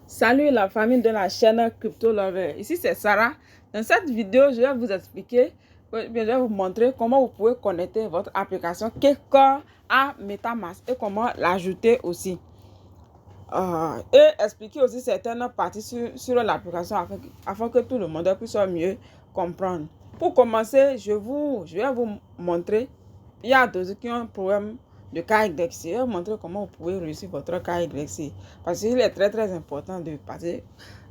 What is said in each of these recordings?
Salut la famille de la chaîne Crypto Lover. Ici c'est Sarah. Dans cette vidéo, je vais vous expliquer, je vais vous montrer comment vous pouvez connecter votre application Kecore à MetaMask et comment l'ajouter aussi. Et expliquer aussi certaines parties sur l'application afin que tout le monde puisse mieux comprendre. Pour commencer, je vais vous montrer. Il y a d'autres qui ont un problème de KYC. Je vais vous montrer comment vous pouvez réussir votre KYC. Parce qu'il est très important de passer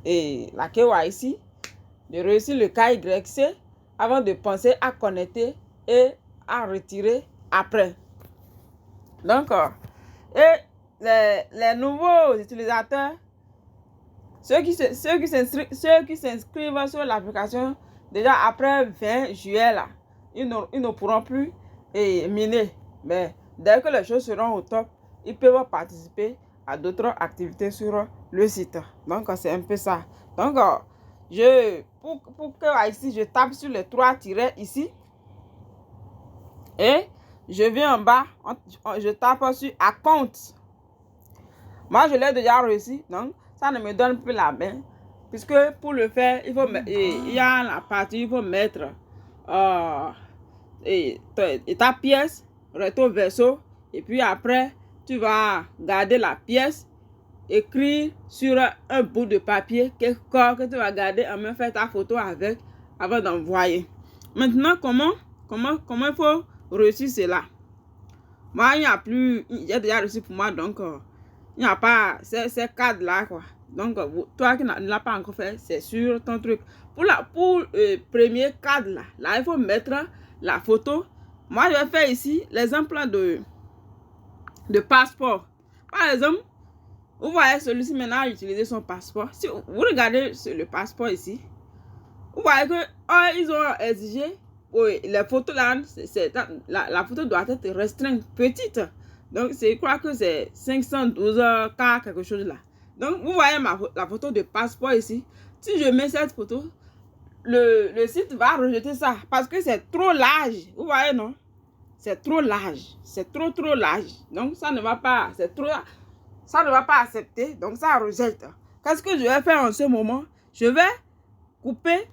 la KYC, de réussir le KYC avant de penser à connecter et à retirer après. Donc, les nouveaux utilisateurs, ceux qui s'inscrivent sur l'application, déjà après 20 juillet, là, ils ne pourront plus miner. Mais dès que les choses seront au top, ils peuvent participer à d'autres activités sur le site. Donc, c'est un peu ça. Donc, pour que ici, je tape sur les 3 tirets ici. Et je viens en bas, je tape sur Account. Moi, je l'ai déjà réussi, donc ça ne me donne plus la main. Puisque pour le faire, il y a la partie, il faut mettre ta pièce, recto verso. Et puis après, tu vas garder la pièce, écrire sur un bout de papier, que tu vas garder en main, faire ta photo avec, avant d'envoyer. Maintenant, comment il faut réussir cela? Moi, il n'y a plus, j'ai déjà reçu pour moi, donc il n'y a pas ces cadres-là, quoi. Donc, toi qui ne l'as pas encore fait, c'est sur ton truc. Pour le premier cadre, là, il faut mettre la photo. Moi, je vais faire ici l'exemple de passeport. Par exemple, vous voyez celui-ci maintenant utiliser son passeport. Si vous regardez le passeport ici, vous voyez que ils ont exigé les photos là, la photo doit être restreinte, petite. Donc, je crois que c'est 512 cas, quelque chose là. Donc, vous voyez la photo de passeport ici. Si je mets cette photo, le site va rejeter ça parce que c'est trop large. Vous voyez, non? C'est trop large. C'est trop large. Donc, ça ne va pas. C'est trop. Ça ne va pas accepter. Donc, ça rejette. Qu'est-ce que je vais faire en ce moment? Je vais couper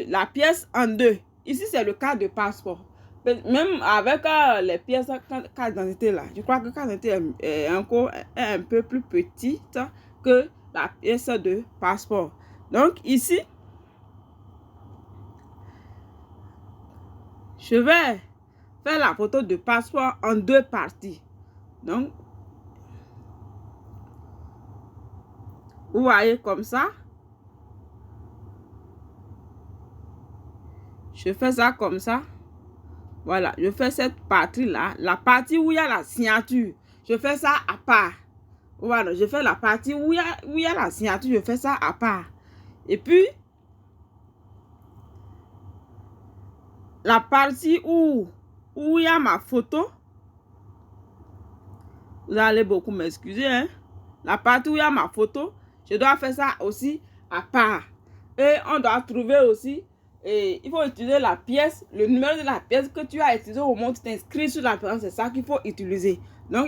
la pièce en deux. Ici, c'est le cas de passeport. Même avec les pièces carte d'identité là, je crois que carte d'identité est encore un peu plus petite que la pièce de passeport. Donc ici, je vais faire la photo de passeport en deux parties. Donc, vous voyez comme ça. Je fais ça comme ça. Voilà, je fais cette partie-là. La partie où il y a la signature, je fais ça à part. Voilà, je fais la partie où il y a la signature, je fais ça à part. Et puis, la partie où il y a ma photo, vous allez beaucoup m'excuser, hein. La partie où il y a ma photo, je dois faire ça aussi à part. Et on doit trouver aussi, il faut utiliser la pièce, le numéro de la pièce que tu as utilisé au moment où tu t'inscris sur la pièce, c'est ça qu'il faut utiliser. Donc,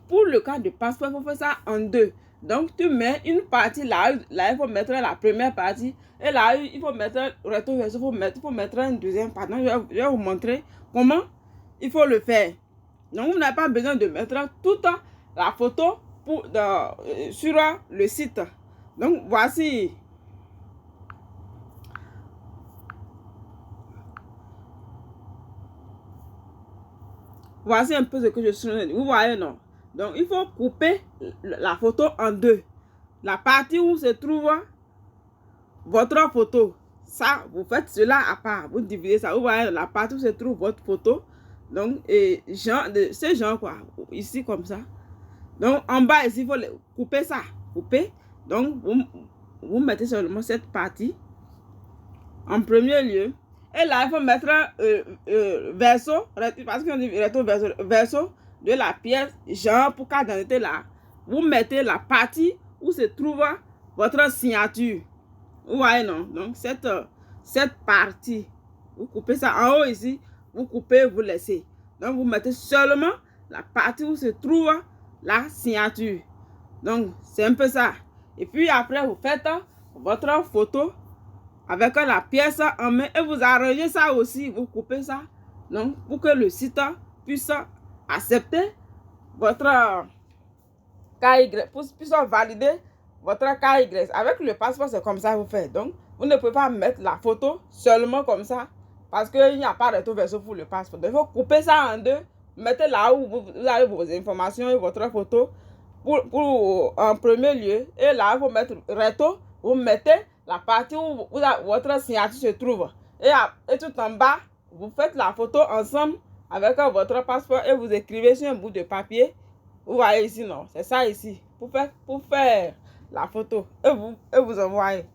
pour le cas de passeport, il faut faire ça en deux. Donc, tu mets une partie là, il faut mettre la première partie. Et là, il faut mettre retour verso, il faut mettre une deuxième partie. Donc, je vais vous montrer comment il faut le faire. Donc, vous n'avez pas besoin de mettre toute la photo sur le site. Donc, voici. Voici un peu ce que je suis. Vous voyez, non? Donc, il faut couper la photo en deux. La partie où se trouve votre photo, ça, vous faites cela à part. Vous divisez ça. Vous voyez la partie où se trouve votre photo. Donc, ce genre, quoi. Ici, comme ça. Donc, en bas, ici, il faut couper ça. Couper. Donc, vous mettez seulement cette partie en premier lieu. Et là, il faut mettre verso, parce qu'on dit verso de la pièce, genre pour carte d'identité là. Vous mettez la partie où se trouve votre signature. Vous voyez, non? Donc, cette partie, vous coupez ça en haut ici, vous coupez, vous laissez. Donc, vous mettez seulement la partie où se trouve la signature. Donc, c'est un peu ça. Donc, Et puis après, vous faites votre photo avec la pièce en main et vous arrangez ça aussi, vous coupez ça. Donc, pour que le site puisse accepter votre KY, puisse valider votre KY. Avec le passeport, c'est comme ça que vous faites. Donc, vous ne pouvez pas mettre la photo seulement comme ça parce qu'il n'y a pas de recto verso pour le passeport. Donc, il faut couper ça en deux, mettez là où vous avez vos informations et votre photo en premier lieu. Et là, il faut mettre recto, vous mettez la partie où votre signature se trouve. Et tout en bas, vous faites la photo ensemble avec votre passeport et vous écrivez sur un bout de papier. Vous voyez ici, non? C'est ça ici. Pour faire la photo. Et vous envoyez.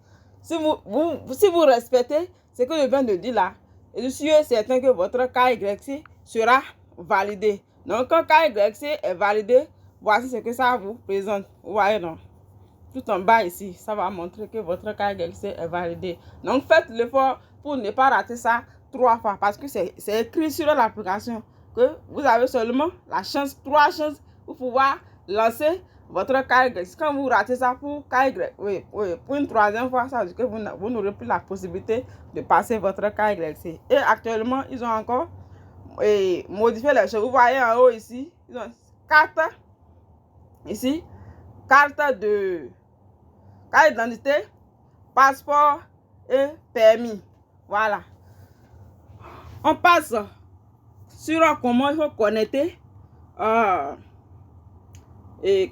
Si vous respectez ce que je viens de dire là, je suis certain que votre KYC sera validé. Donc, quand KYC est validé, voici ce que ça vous présente. Vous voyez, non? Tout en bas ici, ça va montrer que votre KYC est validé. Donc, faites l'effort pour ne pas rater ça 3 fois parce que c'est écrit sur l'application que vous avez seulement la chance, 3 chances pour pouvoir lancer votre KYC. Quand vous ratez ça pour KYC, pour une 3e fois, ça veut dire que vous n'aurez plus la possibilité de passer votre KYC. Et actuellement, ils ont encore modifié les choses. Vous voyez en haut ici, ils ont carte ici, carte d'identité, passeport et permis. Voilà. On passe sur comment il faut connecter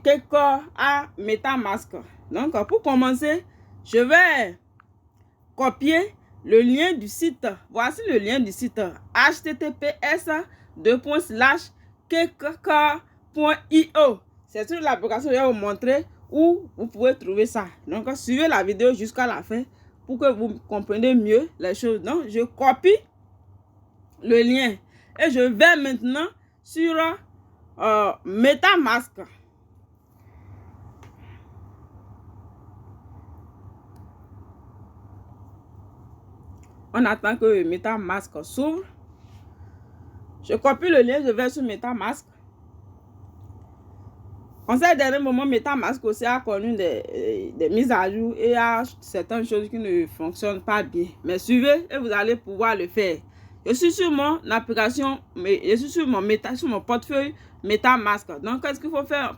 quelqu'un à MetaMask. Donc, pour commencer, je vais copier le lien du site. Voici le lien du site https://kekka.io. C'est sur l'application que je vais vous montrer où vous pouvez trouver ça. Donc, suivez la vidéo jusqu'à la fin pour que vous compreniez mieux les choses. Donc, je copie le lien et je vais maintenant sur MetaMask. On attend que MetaMask s'ouvre. Je copie le lien, je vais sur MetaMask. En ces derniers moments, MetaMask aussi a connu des mises à jour et il y a certaines choses qui ne fonctionnent pas bien. Mais suivez et vous allez pouvoir le faire. Je suis sur mon application, je suis sur mon portefeuille MetaMask. Donc, qu'est-ce qu'il faut faire?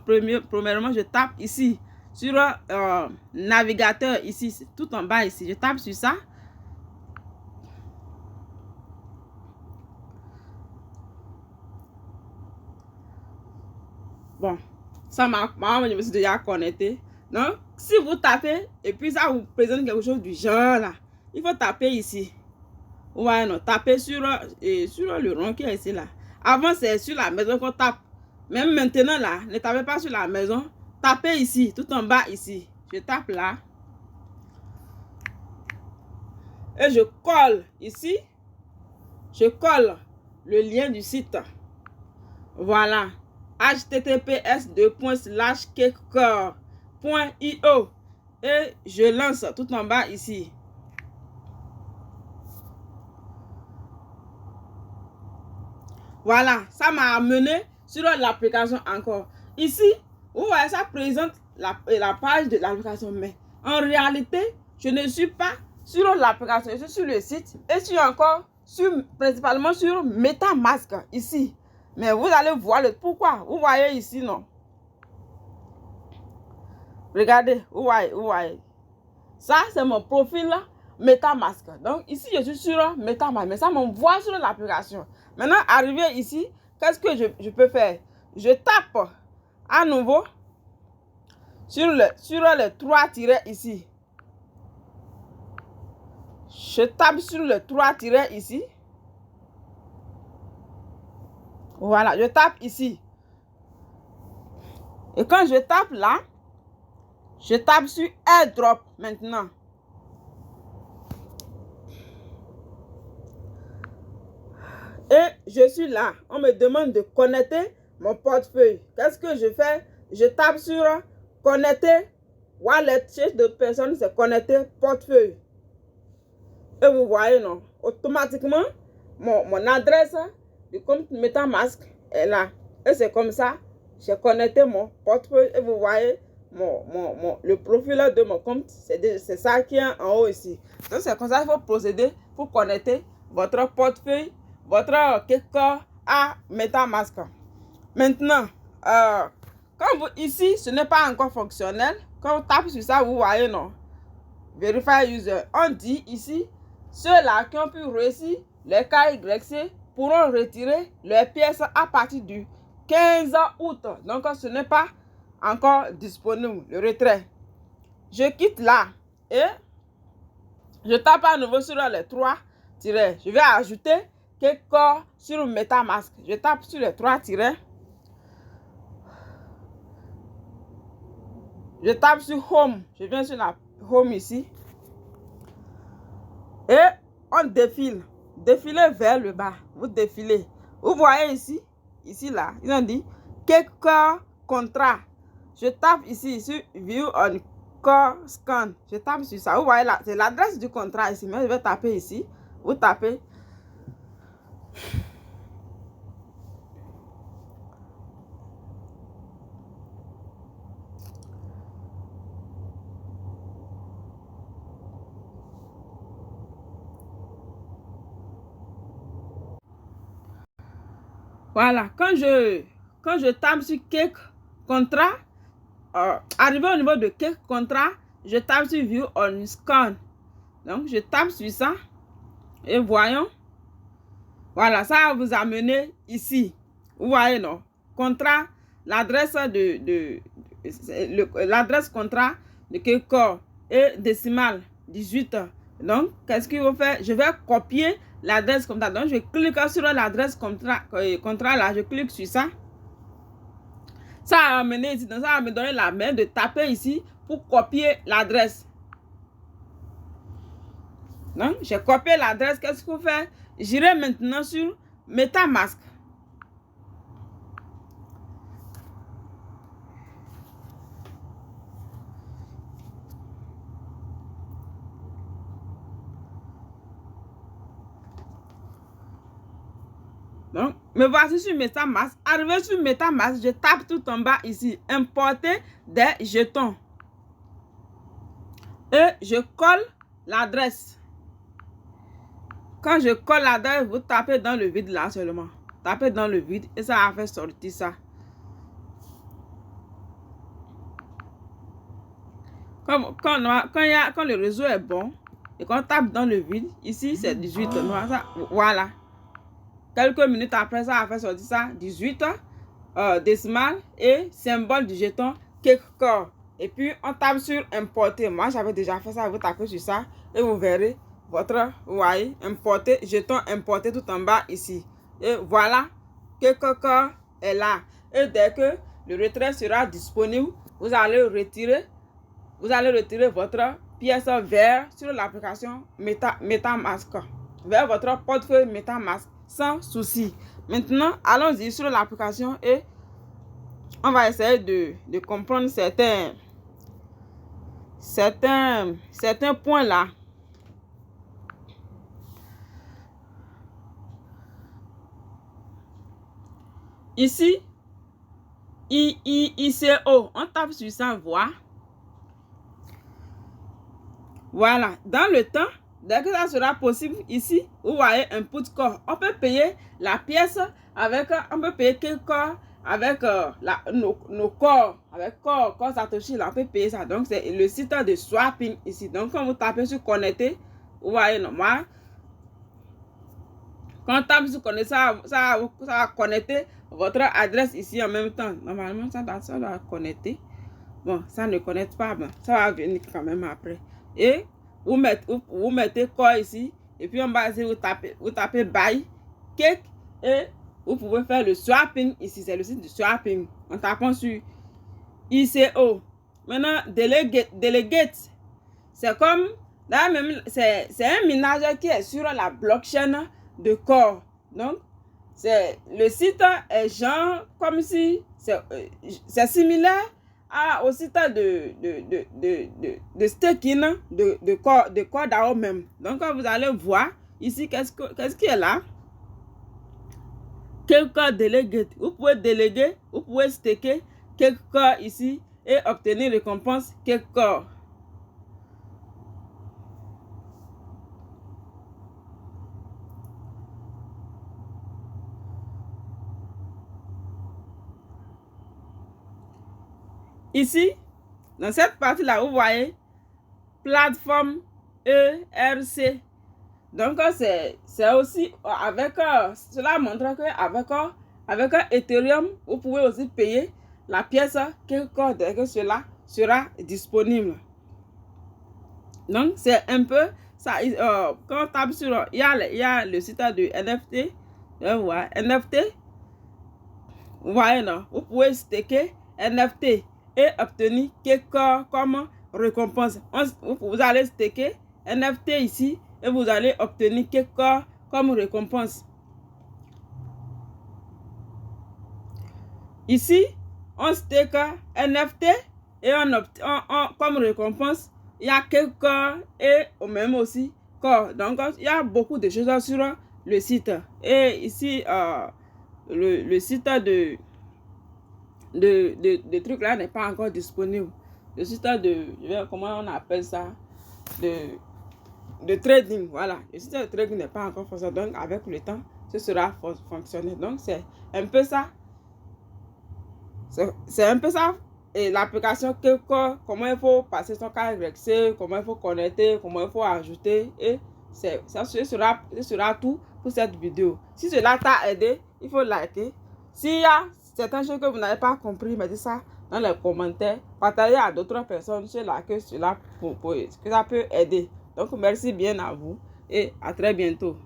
Premièrement, je tape ici sur navigateur ici, tout en bas ici. Je tape sur ça. Bon, ça m'a, je me suis déjà connecté. Donc, si vous tapez et puis ça vous présente quelque chose du genre là, il faut taper ici. Vous voyez, non, tapez sur le rond qui est ici là. Avant, c'est sur la maison qu'on tape. Même maintenant là, ne tapez pas sur la maison. Tapez ici, tout en bas ici. Je tape là. Et je colle ici. Je colle le lien du site. Voilà. https://kekka.io et je lance tout en bas ici. Voilà, ça m'a amené sur l'application encore. Ici, vous voyez, ça présente la page de l'application. Mais en réalité, je ne suis pas sur l'application. Je suis sur le site et je suis encore principalement sur MetaMask ici. Mais vous allez voir le pourquoi. Vous voyez ici, non? Regardez, vous voyez. Ça, c'est mon profil MetaMask. Donc, ici, je suis sur MetaMask. Mais ça m'envoie sur l'application. Maintenant, arrivé ici, qu'est-ce que je peux faire? Je tape à nouveau sur les 3 tirets ici. Je tape sur les 3 tirets ici. Voilà, je tape ici. Et quand je tape là, je tape sur AirDrop maintenant. Et je suis là. On me demande de connecter mon portefeuille. Qu'est-ce que je fais? Je tape sur connecter wallet. Chez d'autres personnes, c'est connecter portefeuille. Et vous voyez, non? Automatiquement, mon adresse du compte MetaMask est là. Et c'est comme ça, j'ai connecté mon portefeuille. Et vous voyez, le profil de mon compte. C'est ça qui est en haut ici. Donc, c'est comme ça qu'il faut procéder pour connecter votre portefeuille, votre quelque à MetaMask. Maintenant, quand vous, ici, ce n'est pas encore fonctionnel. Quand on tape sur ça, vous voyez, non? Verify user. On dit ici, ceux-là qui ont pu réussir le KYC pourront retirer leurs pièces à partir du 15 août. Donc, ce n'est pas encore disponible, le retrait. Je quitte là et je tape à nouveau sur les 3 tirets. Je vais ajouter quelque sur MetaMask. Je tape sur les 3 tirets. Je tape sur Home. Je viens sur la Home ici. Et on défile. Défilez vers le bas. Vous défilez. Vous voyez ici. Ici là. Ils ont dit quelques contrats. Je tape ici sur View on Core Scan. Je tape sur ça. Vous voyez là. C'est l'adresse du contrat ici. Mais je vais taper ici. Vous tapez. Voilà, quand je tape sur quelques contrats, arrivé au niveau de quelques contrats, je tape sur View on Scan. Donc, je tape sur ça et voyons. Voilà, ça va vous amener ici. Vous voyez, non? Contrat, l'adresse l'adresse contrat de quel corps et décimale 18. Donc, qu'est-ce qu'il faut faire? Je vais copier l'adresse contrat. Donc, je clique sur l'adresse contrat là. Je clique sur ça. Ça va amener ici. Donc, ça va me donner la main de taper ici pour copier l'adresse. Donc, j'ai copié l'adresse. Qu'est-ce qu'il faut faire? J'irai maintenant sur MetaMask. Donc, me voici sur MetaMask. Arrivé sur MetaMask, je tape tout en bas ici. Importer des jetons. Et je colle l'adresse. Quand je colle l'adresse, vous tapez dans le vide là seulement. Tapez dans le vide et ça va faire sortir ça. Quand le réseau est bon et qu'on tape dans le vide, ici c'est 18. Voilà. Quelques minutes après, ça va faire sortir ça, 18 décimales et symbole du jeton quelque corps. Et puis, on tape sur importer. Moi, j'avais déjà fait ça. Vous tapez sur ça et vous verrez votre, vous voyez, importer, jeton importé tout en bas ici. Et voilà, quelque corps est là. Et dès que le retrait sera disponible, vous allez retirer votre pièce vers sur l'application MetaMask, vers votre portefeuille MetaMask. Sans souci. Maintenant, allons-y sur l'application et on va essayer de comprendre certains points là. Ici, ICO, on tape sur ça, voir. Voilà, dans le temps, dès que ça sera possible, ici, vous voyez input corps. On peut payer la pièce avec, on peut payer quel corps avec nos corps, avec corps Satoshi, là, on peut payer ça. Donc, c'est le site de swapping ici. Donc, quand vous tapez sur connecter, vous voyez, normal. Quand on tape sur connecter, ça va connecter votre adresse ici en même temps. Normalement, ça doit connecter. Bon, ça ne connecte pas, mais ça va venir quand même après. Et vous mettez quoi ici, et puis en bas, vous tapez buy, cake, et vous pouvez faire le swapping ici. C'est le site du swapping. En tapant sur ICO. Maintenant, delegate, c'est comme, là même, c'est un minage qui est sur la blockchain de Core. Donc, le site est genre comme si c'est similaire au site de staking de Core DAO même. Donc, vous allez voir ici, qu'est-ce qui est là? Quelques delegate. Vous pouvez déléguer, vous pouvez staker quelques ici et obtenir récompense quelque. Ici, dans cette partie-là, vous voyez plateforme ERC. Donc, c'est aussi avec, cela montre qu'avec Ethereum, vous pouvez aussi payer la pièce dès que cela sera disponible. Donc, c'est un peu ça. Quand on tape sur, il y a le site de NFT. Vous voyez, NFT. Vous voyez, non? Vous pouvez staker NFT et obtenir quelque comme récompense. Vous allez staker NFT ici et vous allez obtenir quelque comme récompense. Ici, on stake NFT et comme récompense, il y a quelqu'un et au même aussi corps. Donc, il y a beaucoup de choses sur le site. Et ici, le site de trucs là n'est pas encore disponible. Le site comment on appelle ça, de trading, voilà. Le site de trading n'est pas encore fonctionnel. Donc, avec le temps, ce sera fonctionnel. Donc, c'est un peu ça. C'est un peu ça. Et l'application, comment il faut passer son KYC, comment il faut connecter, comment il faut ajouter. Et ce sera tout pour cette vidéo. Si cela t'a aidé, il faut liker. S'il y a certaines choses que vous n'avez pas compris, mais dites ça dans les commentaires. Partagez à d'autres personnes que ça peut aider. Donc, merci bien à vous et à très bientôt.